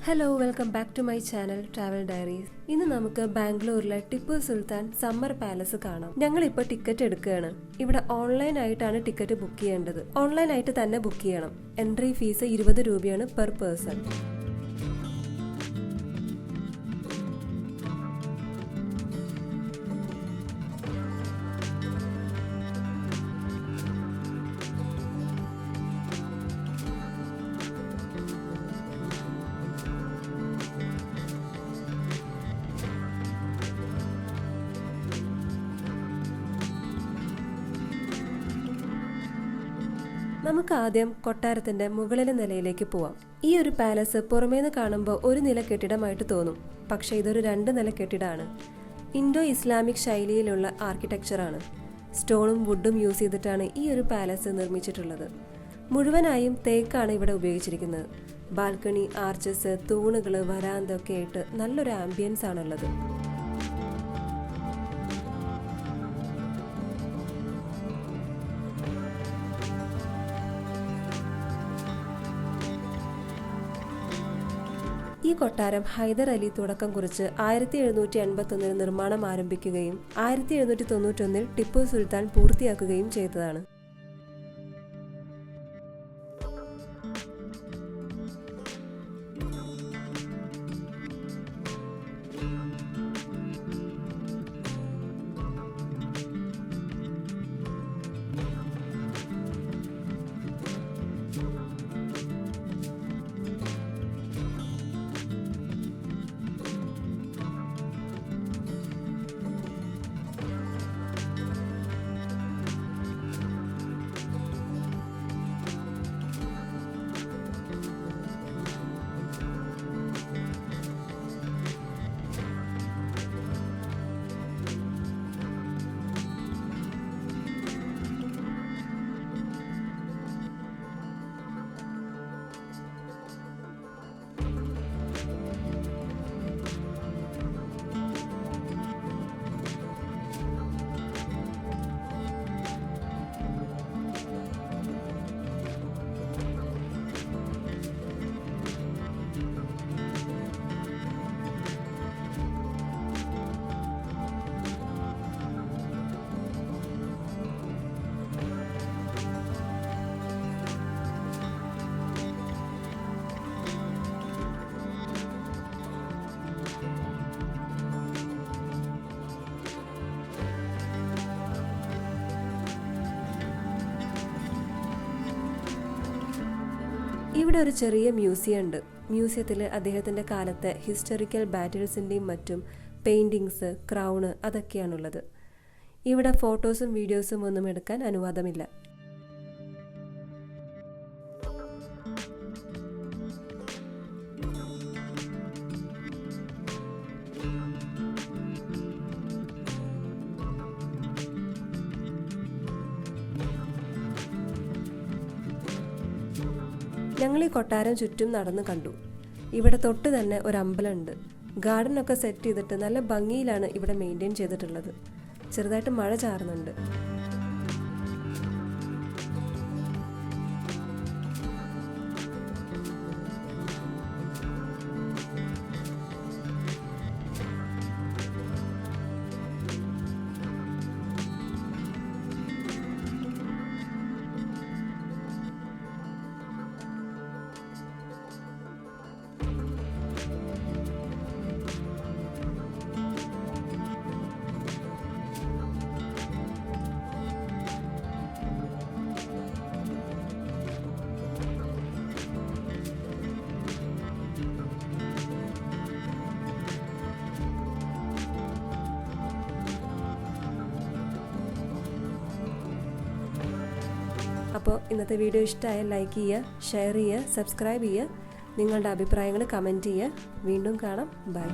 Hello welcome back to my channel travel diaries. ഇന്ന് നമുക്ക് ബാംഗ്ലൂരിലെ ടിപ്പു സുൽത്താൻ സമ്മർ പാലസ് കാണാം. ഞങ്ങളിപ്പോൾ ടിക്കറ്റ് എടുക്കുകയാണ്. ഇവിടെ ഓൺലൈൻ ആയിട്ടാണ് ടിക്കറ്റ് ബുക്ക് ചെയ്യേണ്ടത്. ഓൺലൈൻ ആയിട്ട് തന്നെ ബുക്ക് ചെയ്യണം. എൻട്രി ഫീസ് 20 രൂപയാണ് പെർ പേഴ്സൺ. നമുക്ക് ആദ്യം കൊട്ടാരത്തിന്റെ മുകളിലെ നിലയിലേക്ക് പോവാം. ഈ ഒരു പാലസ് പുറമേന്ന് കാണുമ്പോൾ ഒരു നില കെട്ടിടമായിട്ട് തോന്നും, പക്ഷേ ഇതൊരു 2 നില കെട്ടിടമാണ്. ഇൻഡോ ഇസ്ലാമിക് ശൈലിയിലുള്ള ആർക്കിടെക്ചറാണ്. സ്റ്റോണും വുഡും യൂസ് ചെയ്തിട്ടാണ് ഈ ഒരു പാലസ് നിർമ്മിച്ചിട്ടുള്ളത്. മുഴുവനായും തേക്കാണ് ഇവിടെ ഉപയോഗിച്ചിരിക്കുന്നത്. ബാൽക്കണി, ആർച്ചസ്, തൂണുകൾ, വരാന്ത ഒക്കെ ആയിട്ട് നല്ലൊരു ആംബിയൻസ് ആണുള്ളത്. ഈ കൊട്ടാരം ഹൈദർ അലി തുടക്കം കുറിച്ച് 1781 നിർമ്മാണം ആരംഭിക്കുകയും 1791 ടിപ്പു സുൽത്താൻ പൂർത്തിയാക്കുകയും ചെയ്തതാണ്. ഇവിടെ ഒരു ചെറിയ മ്യൂസിയം ഉണ്ട്. മ്യൂസിയത്തിൽ അദ്ദേഹത്തിൻ്റെ കാലത്തെ ഹിസ്റ്റോറിക്കൽ ബാറ്റിൽസിൻ്റെയും മറ്റും പെയിൻറ്റിങ്സ്, ക്രൗണ് അതൊക്കെയാണുള്ളത്. ഇവിടെ ഫോട്ടോസും വീഡിയോസും ഒന്നും എടുക്കാൻ അനുവാദമില്ല. ഞങ്ങൾ ഈ കൊട്ടാരം ചുറ്റും നടന്ന് കണ്ടു. ഇവിടെ തൊട്ട് തന്നെ ഒരു അമ്പലമുണ്ട്. ഗാർഡനൊക്കെ സെറ്റ് ചെയ്തിട്ട് നല്ല ഭംഗിയിലാണ് ഇവിടെ മെയിൻറ്റെയിൻ ചെയ്തിട്ടുള്ളത്. ചെറുതായിട്ട് മഴ ചാറുന്നുണ്ട്. അപ്പോൾ ഇന്നത്തെ വീഡിയോ ഇഷ്ടമായാൽ ലൈക്ക് ചെയ്യുക, ഷെയർ ചെയ്യുക, സബ്സ്ക്രൈബ് ചെയ്യുക. നിങ്ങളുടെ അഭിപ്രായങ്ങൾ കമൻറ്റ് ചെയ്യുക. വീണ്ടും കാണാം. ബൈ.